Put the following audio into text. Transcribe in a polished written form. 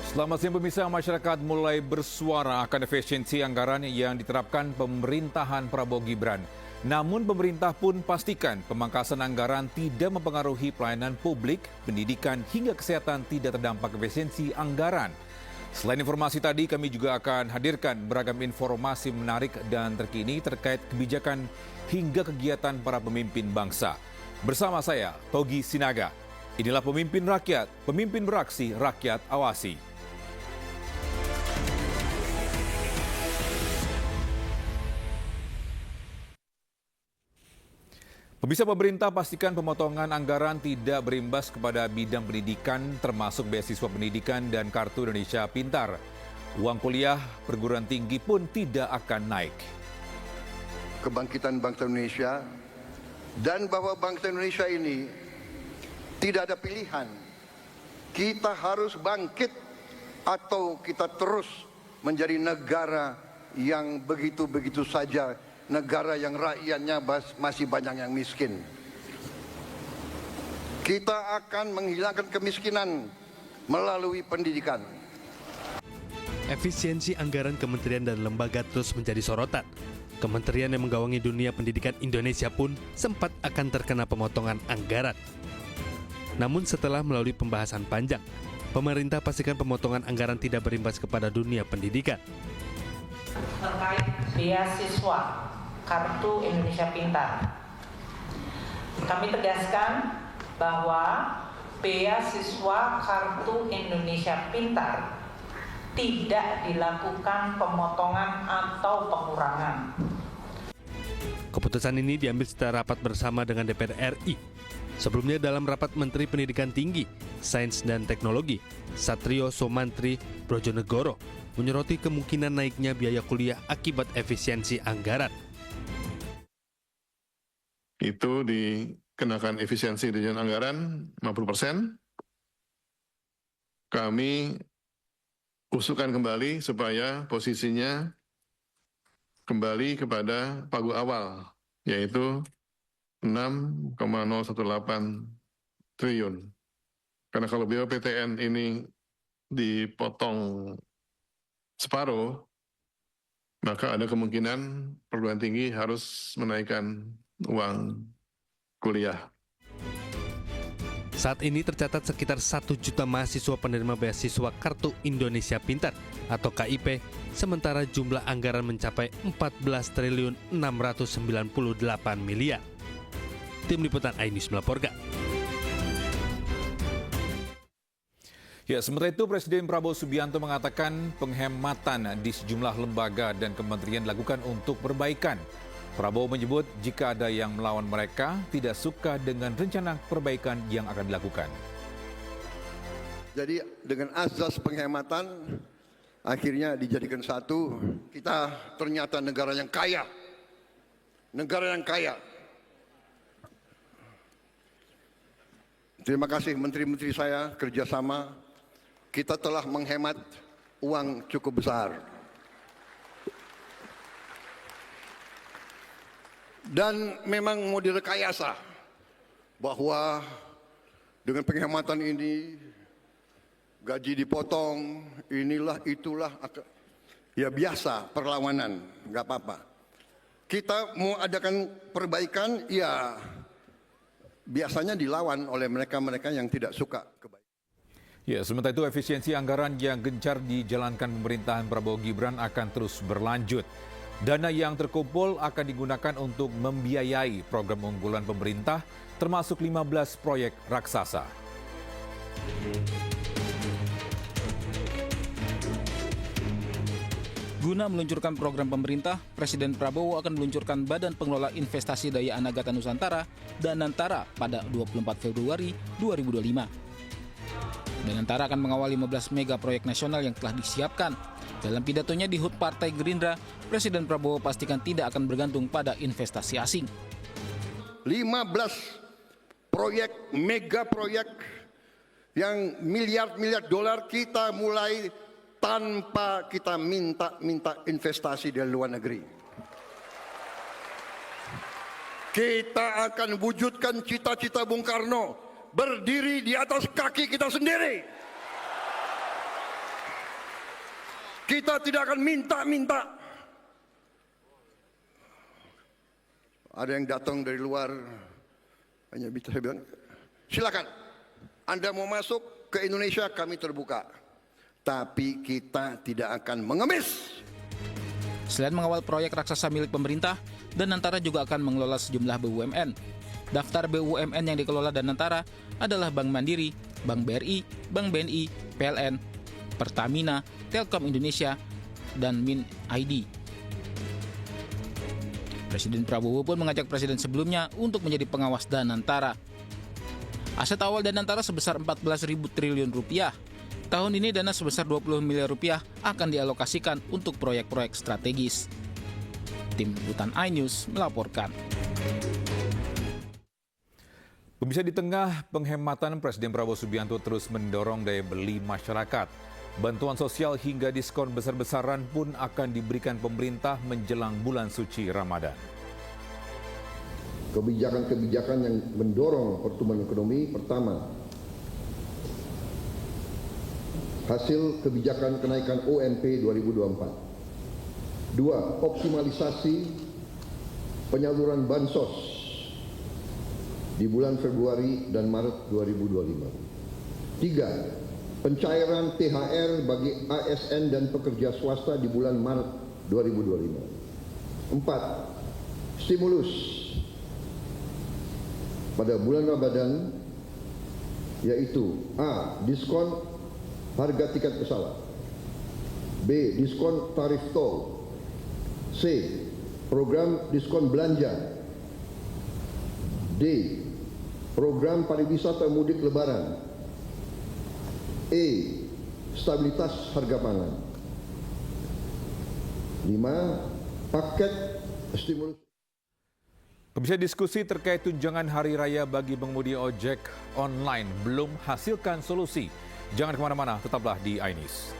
Selamat siang pemirsa, masyarakat mulai bersuara akan efisiensi anggaran yang diterapkan pemerintahan Prabowo Gibran. Namun pemerintah pun pastikan pemangkasan anggaran tidak mempengaruhi pelayanan publik, pendidikan hingga kesehatan tidak terdampak efisiensi anggaran. Selain informasi tadi, kami juga akan hadirkan beragam informasi menarik dan terkini terkait kebijakan hingga kegiatan para pemimpin bangsa. Bersama saya, Togi Sinaga. Inilah pemimpin rakyat, pemimpin beraksi, rakyat awasi. Pemirsa, pemerintah pastikan pemotongan anggaran tidak berimbas kepada bidang pendidikan termasuk beasiswa pendidikan dan Kartu Indonesia Pintar. Uang kuliah perguruan tinggi pun tidak akan naik. Kebangkitan bangsa Indonesia dan bahwa bangsa Indonesia ini tidak ada pilihan. Kita harus bangkit atau kita terus menjadi negara yang begitu-begitu saja. Negara yang rakyatnya masih banyak yang miskin. Kita akan menghilangkan kemiskinan melalui pendidikan. Efisiensi anggaran kementerian dan lembaga terus menjadi sorotan. Kementerian yang menggawangi dunia pendidikan Indonesia pun sempat akan terkena pemotongan anggaran. Namun setelah melalui pembahasan panjang, pemerintah pastikan pemotongan anggaran tidak berimbas kepada dunia pendidikan. Terkait beasiswa Kartu Indonesia Pintar, kami tegaskan bahwa beasiswa Kartu Indonesia Pintar tidak dilakukan pemotongan atau pengurangan. Keputusan ini diambil setelah rapat bersama dengan DPR RI. Sebelumnya dalam rapat Menteri Pendidikan Tinggi, Sains dan Teknologi, Satrio Somantri Brojonegoro, menyoroti kemungkinan naiknya biaya kuliah akibat efisiensi anggaran. Itu dikenakan efisiensi dirjen anggaran 50%. Kami usulkan kembali supaya posisinya kembali kepada pagu awal, yaitu 6,018 triliun. Karena kalau BPTN ini dipotong separuh, maka ada kemungkinan perguruan tinggi harus menaikkan uang kuliah. Saat ini tercatat sekitar 1 juta mahasiswa penerima beasiswa Kartu Indonesia Pintar atau KIP, sementara jumlah anggaran mencapai 14 triliun 698 miliar. Tim Liputan iNews melaporkan. Ya, sementara itu Presiden Prabowo Subianto mengatakan penghematan di sejumlah lembaga dan kementerian dilakukan untuk perbaikan. Prabowo menyebut jika ada yang melawan mereka tidak suka dengan rencana perbaikan yang akan dilakukan. Jadi dengan azas penghematan akhirnya dijadikan satu. Kita ternyata negara yang kaya. Negara yang kaya. Terima kasih menteri-menteri saya kerjasama. Kita telah menghemat uang cukup besar. Dan memang mau direkayasa bahwa dengan penghematan ini gaji dipotong, inilah itulah, ya biasa perlawanan, nggak apa-apa. Kita mau adakan perbaikan, ya biasanya dilawan oleh mereka-mereka yang tidak suka kebaikan. Ya, sementara itu efisiensi anggaran yang gencar dijalankan pemerintahan Prabowo Gibran akan terus berlanjut. Dana yang terkumpul akan digunakan untuk membiayai program unggulan pemerintah, termasuk 15 proyek raksasa. Guna meluncurkan program pemerintah, Presiden Prabowo akan meluncurkan Badan Pengelola Investasi Daya Anagata Nusantara Danantara pada 24 Februari 2025. Danantara akan mengawal 15 mega proyek nasional yang telah disiapkan. Dalam pidatonya di HUT Partai Gerindra, Presiden Prabowo pastikan tidak akan bergantung pada investasi asing. 15 proyek, mega proyek yang miliar-miliar dolar kita mulai tanpa kita minta investasi dari luar negeri. Kita akan wujudkan cita-cita Bung Karno, berdiri di atas kaki kita sendiri. Kita tidak akan minta-minta. Ada yang datang dari luar, hanya bisa bilang, silakan. Anda mau masuk ke Indonesia, kami terbuka. Tapi kita tidak akan mengemis. Selain mengawal proyek raksasa milik pemerintah, Danantara juga akan mengelola sejumlah BUMN. Daftar BUMN yang dikelola Danantara adalah Bank Mandiri, Bank BRI, Bank BNI, PLN, Pertamina, Telkom Indonesia, dan Min ID. Presiden Prabowo pun mengajak presiden sebelumnya untuk menjadi pengawas Danantara. Aset awal Danantara sebesar 14.000 triliun rupiah. Tahun ini dana sebesar 20 miliar rupiah akan dialokasikan untuk proyek-proyek strategis. Tim Liputan iNews melaporkan. Pemirsa, di tengah penghematan, Presiden Prabowo Subianto terus mendorong daya beli masyarakat. Bantuan sosial hingga diskon besar-besaran pun akan diberikan pemerintah menjelang bulan suci Ramadan. Kebijakan-kebijakan yang mendorong pertumbuhan ekonomi, pertama, hasil kebijakan kenaikan UMP 2024. Dua, optimalisasi penyaluran bansos di bulan Februari dan Maret 2025. Tiga, pencairan THR bagi ASN dan pekerja swasta di bulan Maret 2025. Empat, stimulus pada bulan Ramadan, yaitu A, diskon harga tiket pesawat, B, diskon tarif tol, C, program diskon belanja, D, program pariwisata mudik lebaran, E, stabilitas harga pangan. 5, paket stimulus. Pemirsa, diskusi terkait tunjangan hari raya bagi pengemudi ojek online belum hasilkan solusi. Jangan kemana-mana, tetaplah di iNews.